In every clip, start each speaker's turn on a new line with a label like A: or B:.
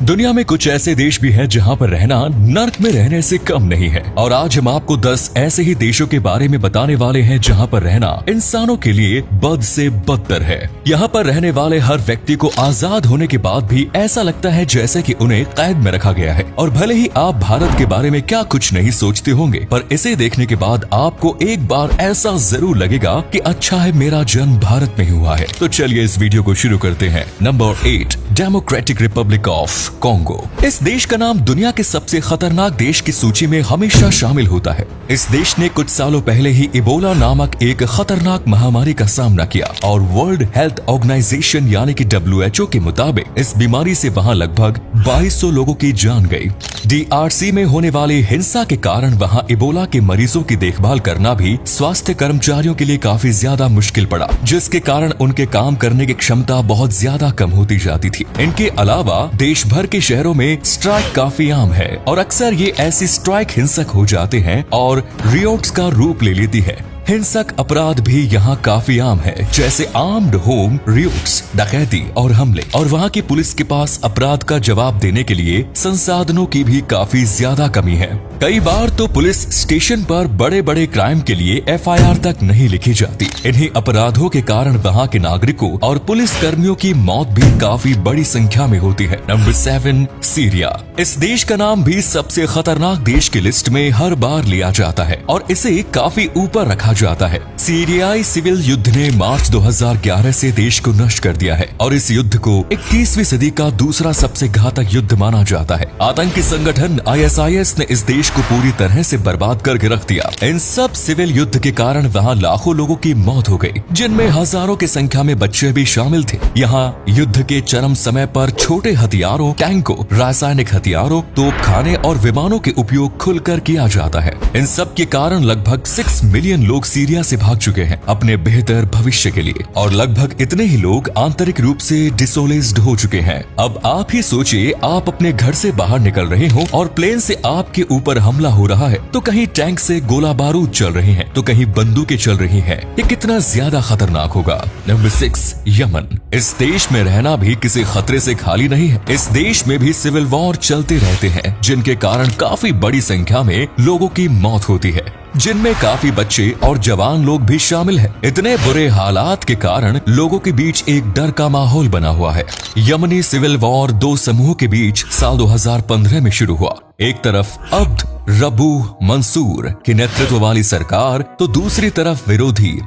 A: दुनिया में कुछ ऐसे देश भी हैं जहां पर रहना नर्क में रहने से कम नहीं है, और आज हम आपको 10 ऐसे ही देशों के बारे में बताने वाले हैं जहां पर रहना इंसानों के लिए बद से बदतर है। यहाँ पर रहने वाले हर व्यक्ति को आजाद होने के बाद भी ऐसा लगता है जैसे कि उन्हें कैद में रखा गया है। और भले ही आप भारत के बारे में क्या कुछ नहीं सोचते होंगे, पर इसे देखने के बाद आपको एक बार ऐसा जरूर लगेगा कि अच्छा है मेरा जन्म भारत में हुआ है। तो चलिए इस वीडियो को शुरू करते हैं। Number 8, democratic Republic of Congo. इस देश का नाम दुनिया के सबसे खतरनाक देश की सूची में हमेशा शामिल होता है। इस देश ने कुछ सालों पहले ही इबोला नामक एक खतरनाक महामारी का सामना किया और वर्ल्ड हेल्थ ऑर्गेनाइजेशन यानी कि WHO के मुताबिक इस बीमारी से वहां लगभग 2200 लोगों की जान गई। DRC में होने वाली हिंसा के कारण वहां इबोला के मरीजों की देखभाल करना भी स्वास्थ्य कर्मचारियों के लिए काफी ज्यादा मुश्किल पड़ा, जिसके कारण उनके काम करने की क्षमता बहुत ज्यादा कम होती जाती थी। इनके अलावा देश भर के शहरों में स्ट्राइक काफी आम है और अक्सर ये ऐसी स्ट्राइक हिंसक हो जाते हैं और रियोट्स का रूप ले लेती है। हिंसक अपराध भी यहाँ काफी आम है, जैसे आर्म्ड होम रियोट्स, डकैती और हमले। और वहाँ की पुलिस के पास अपराध का जवाब देने के लिए संसाधनों की भी काफी ज्यादा कमी है। कई बार तो पुलिस स्टेशन पर बड़े बड़े क्राइम के लिए FIR तक नहीं लिखी जाती। इन्हीं अपराधों के कारण वहाँ के नागरिकों और पुलिस कर्मियों की मौत भी काफी बड़ी संख्या में होती है। Number 7, Syria. इस देश का नाम भी सबसे खतरनाक देश की लिस्ट में हर बार लिया जाता है और इसे काफी ऊपर रखा जाता है। सीरियाई सिविल युद्ध ने मार्च 2011 से देश को नष्ट कर दिया है और इस युद्ध को 21वीं सदी का दूसरा सबसे घातक युद्ध माना जाता है। आतंकी संगठन ISIS ने इस देश को पूरी तरह से बर्बाद करके रख दिया। इन सब सिविल युद्ध के कारण वहाँ लाखों लोगों की मौत हो गई, जिनमें हजारों की संख्या में बच्चे भी शामिल थे। यहाँ युद्ध के चरम समय पर छोटे हथियारों, टैंकों, रासायनिक हथियारों, तोपखाने और विमानों के उपयोग खुलकर किया जाता है। इन सब के कारण लगभग 6 मिलियन लोग सीरिया से भाग चुके हैं अपने बेहतर भविष्य के लिए, और लगभग इतने ही लोग आंतरिक रूप से डिसोलेस्ड हो चुके हैं। अब आप ही सोचिए, आप अपने घर से बाहर निकल रहे हो और प्लेन से आपके ऊपर हमला हो रहा है, तो कहीं टैंक से गोला बारूद चल रहे हैं, तो कहीं बंदूकें चल रही हैं। ये कितना ज्यादा खतरनाक होगा। Number 6, Yemen. इस देश में रहना भी किसी खतरे से खाली नहीं है। इस देश में भी सिविल वॉर चलते रहते हैं, जिनके कारण काफी बड़ी संख्या में लोगों की मौत होती है, जिनमें काफी बच्चे और जवान लोग भी शामिल हैं। इतने बुरे हालात के कारण लोगों के बीच एक डर का माहौल बना हुआ है। यमनी सिविल वॉर 2 समूहों के बीच साल 2015 में शुरू हुआ। एक तरफ अब्द रबू मंसूर की नेतृत्व वाली सरकार, तो दूसरी तरफ विरोधी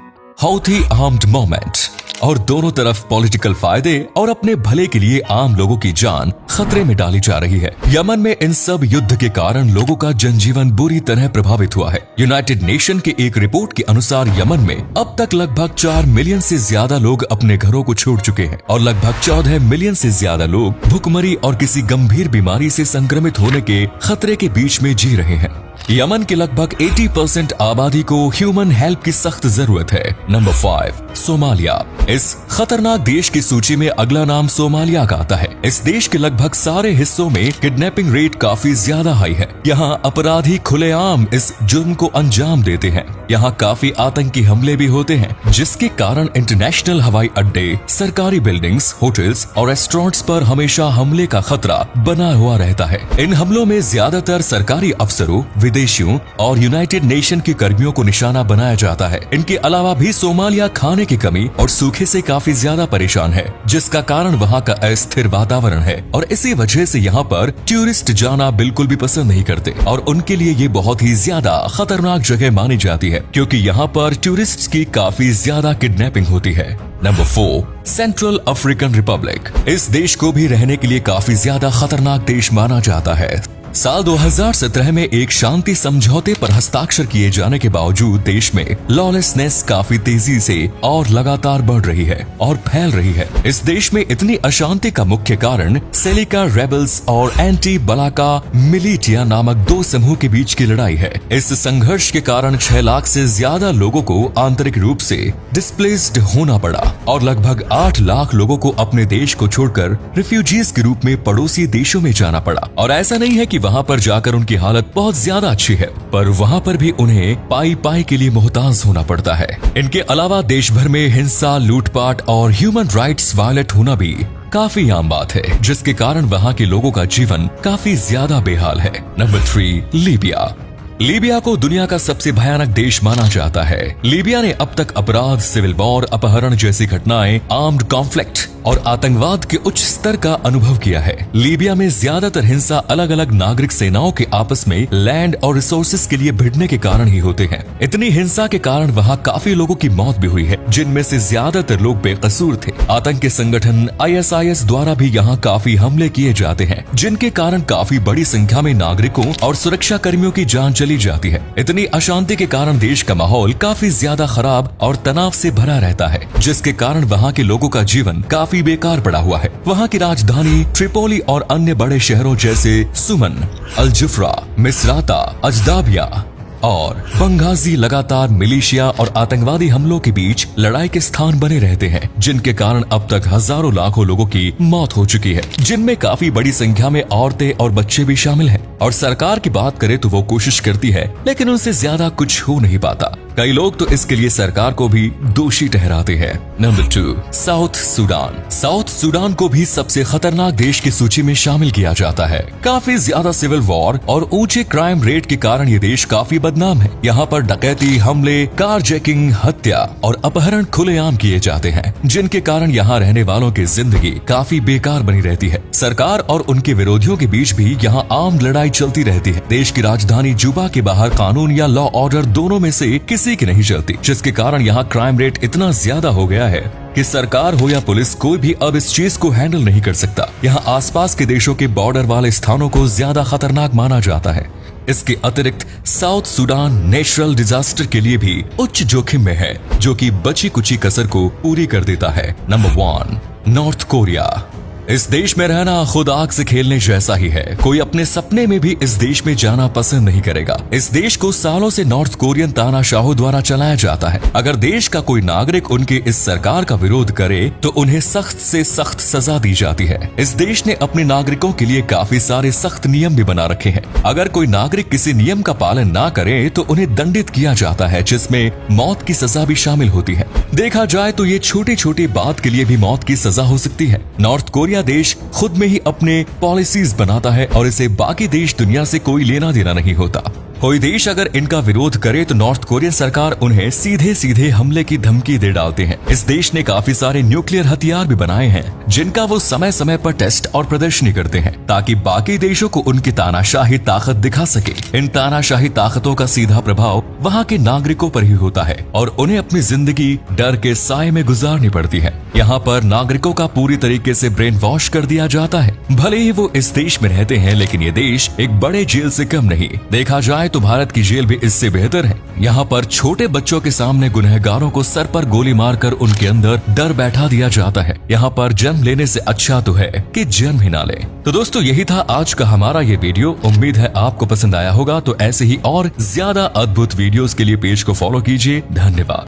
A: हौथी आर्म्ड मूवमेंट, और दोनों तरफ पॉलिटिकल फायदे और अपने भले के लिए आम लोगों की जान खतरे में डाली जा रही है। यमन में इन सब युद्ध के कारण लोगों का जनजीवन बुरी तरह प्रभावित हुआ है। यूनाइटेड नेशन की एक रिपोर्ट के अनुसार यमन में अब तक लगभग 4 मिलियन से ज्यादा लोग अपने घरों को छोड़ चुके हैं और लगभग 14 मिलियन से ज्यादा लोग भुखमरी और किसी गंभीर बीमारी से संक्रमित होने के खतरे के बीच में जी रहे हैं। यमन के लगभग 80% आबादी को ह्यूमन हेल्प की सख्त जरूरत है। Number 5, Somalia. इस खतरनाक देश की सूची में अगला नाम सोमालिया का आता है। इस देश के लगभग सारे हिस्सों में किडनैपिंग रेट काफी ज्यादा हाई है। यहाँ अपराधी खुलेआम इस जुर्म को अंजाम देते हैं। यहाँ काफी आतंकी हमले भी होते हैं, जिसके कारण इंटरनेशनल हवाई अड्डे, सरकारी बिल्डिंग्स, होटल्स और रेस्टोरेंट्स पर हमेशा हमले का खतरा बना हुआ रहता है। इन हमलों में ज्यादातर सरकारी अफसरों, विदेशियों और यूनाइटेड नेशन के कर्मियों को निशाना बनाया जाता है। इनके अलावा भी सोमालिया खाने की कमी और सूखे से काफी ज्यादा परेशान है, जिसका कारण वहाँ का अस्थिर वातावरण है और इसी वजह से यहाँ पर टूरिस्ट जाना बिल्कुल भी पसंद नहीं करते और उनके लिए ये बहुत ही ज्यादा खतरनाक जगह मानी जाती है, क्योंकि यहाँ पर टूरिस्ट की काफी ज्यादा किडनैपिंग होती है। Number 4, central African Republic. इस देश को भी रहने के लिए काफी ज्यादा खतरनाक देश माना जाता है। साल 2017 में एक शांति समझौते पर हस्ताक्षर किए जाने के बावजूद देश में लॉलेसनेस काफी तेजी से और लगातार बढ़ रही है और फैल रही है। इस देश में इतनी अशांति का मुख्य कारण सेलिका रेबल्स और एंटी बलाका मिलिटिया नामक 2 समूह के बीच की लड़ाई है। इस संघर्ष के कारण 6 लाख से ज्यादा लोगों को आंतरिक रूप से डिस्प्लेस्ड होना पड़ा और लगभग 8 लाख लोगों को अपने देश को छोड़कर रिफ्यूजीज के रूप में पड़ोसी देशों में जाना पड़ा। और ऐसा नहीं है कि वहाँ पर जाकर उनकी हालत बहुत ज्यादा अच्छी है, पर वहाँ पर भी उन्हें पाई के लिए मोहताज होना पड़ता है। इनके अलावा देश भर में हिंसा, लूटपाट और ह्यूमन राइट्स वायलेट होना भी काफी आम बात है, जिसके कारण वहाँ के लोगों का जीवन काफी ज्यादा बेहाल है। Number 3, Libya. लीबिया को दुनिया का सबसे भयानक देश माना जाता है। लीबिया ने अब तक अपराध, सिविल वॉर, अपहरण जैसी घटनाएं, आर्म्ड कॉन्फ्लिक्ट और आतंकवाद के उच्च स्तर का अनुभव किया है। लीबिया में ज्यादातर हिंसा अलग अलग नागरिक सेनाओं के आपस में लैंड और रिसोर्सेज के लिए भिड़ने के कारण ही होते हैं। इतनी हिंसा के कारण वहाँ काफी लोगों की मौत भी हुई है, जिनमें से ज्यादातर लोग बेकसूर थे। आतंकी संगठन ISIS द्वारा भी यहाँ काफी हमले किए जाते हैं, जिनके कारण काफी बड़ी संख्या में नागरिकों और सुरक्षा कर्मियों की जान चली जाती है। इतनी अशांति के कारण देश का माहौल काफी ज्यादा खराब और तनाव से भरा रहता है, जिसके कारण वहाँ के लोगों का जीवन काफी बेकार पड़ा हुआ है। वहाँ की राजधानी ट्रिपोली और अन्य बड़े शहरों जैसे सुमन, अल-जुफ्रा, मिसराता, अजदाबिया और बंगाजी लगातार मिलिशिया और आतंकवादी हमलों के बीच लड़ाई के स्थान बने रहते हैं, जिनके कारण अब तक हजारों लाखों लोगों की मौत हो चुकी है, जिनमें काफी बड़ी संख्या में औरतें और बच्चे भी शामिल हैं। और सरकार की बात करें तो वो कोशिश करती है, लेकिन उनसे ज्यादा कुछ हो नहीं पाता। कई लोग तो इसके लिए सरकार को भी दोषी ठहराते हैं। Number 2, south Sudan. South Sudan को भी सबसे खतरनाक देश की सूची में शामिल किया जाता है। काफी ज्यादा सिविल वॉर और ऊंचे क्राइम रेट के कारण ये देश काफी बदनाम है। यहाँ पर डकैती, हमले, कारजैकिंग, हत्या और अपहरण खुलेआम किए जाते हैं, जिनके कारण यहाँ रहने वालों की जिंदगी काफी बेकार बनी रहती है। सरकार और उनके विरोधियों के बीच भी यहाँ आम लड़ाई चलती रहती है। देश की राजधानी जुबा के बाहर कानून या लॉ ऑर्डर दोनों में से किसी की नहीं चलती, जिसके कारण यहाँ क्राइम रेट इतना ज्यादा हो गया है कि सरकार हो या पुलिस, कोई भी अब इस चीज को हैंडल नहीं कर सकता। यहाँ आसपास के देशों के बॉर्डर वाले स्थानों को ज्यादा खतरनाक माना जाता है। इसके अतिरिक्त साउथ सूडान नेचुरल डिजास्टर के लिए भी उच्च जोखिम में है, जो कि बची कुची कसर को पूरी कर देता है। Number 1, north Korea. इस देश में रहना खुद आग से खेलने जैसा ही है। कोई अपने सपने में भी इस देश में जाना पसंद नहीं करेगा। इस देश को सालों से नॉर्थ कोरियन तानाशाहों द्वारा चलाया जाता है। अगर देश का कोई नागरिक उनके इस सरकार का विरोध करे तो उन्हें सख्त से सख्त सजा दी जाती है। इस देश ने अपने नागरिकों के लिए काफी सारे सख्त नियम भी बना रखे हैं। अगर कोई नागरिक किसी नियम का पालन ना करे तो उन्हें दंडित किया जाता है, जिसमें मौत की सजा भी शामिल होती है। देखा जाए तो ये छोटी छोटी बात के लिए भी मौत की सजा हो सकती है। नॉर्थ कोरिया देश खुद में ही अपने पॉलिसीज बनाता है और इसे बाकी देश दुनिया से कोई लेना देना नहीं होता। कोई देश अगर इनका विरोध करे तो नॉर्थ कोरियन सरकार उन्हें सीधे सीधे हमले की धमकी दे डालते हैं। इस देश ने काफी सारे न्यूक्लियर हथियार भी बनाए हैं, जिनका वो समय समय पर टेस्ट और प्रदर्शनी करते हैं, ताकि बाकी देशों को उनकी तानाशाही ताकत दिखा सके। इन तानाशाही ताकतों का सीधा प्रभाव वहाँ के नागरिकों पर ही होता है और उन्हें अपनी जिंदगी डर के साए में गुजारनी पड़ती है। यहाँ पर नागरिकों का पूरी तरीके से ब्रेन वॉश कर दिया जाता है। भले ही वो इस देश में रहते हैं, लेकिन ये देश एक बड़े जेल से कम नहीं। देखा जाए तो भारत की जेल भी इससे बेहतर है। यहाँ पर छोटे बच्चों के सामने गुनहगारों को सर पर गोली मारकर उनके अंदर डर बैठा दिया जाता है। यहाँ पर जन्म लेने से अच्छा तो है कि जन्म ही ना ले। तो दोस्तों, यही था आज का हमारा ये वीडियो। उम्मीद है आपको पसंद आया होगा। तो ऐसे ही और ज्यादा अद्भुत वीडियोस के लिए पेज को फॉलो कीजिए। धन्यवाद।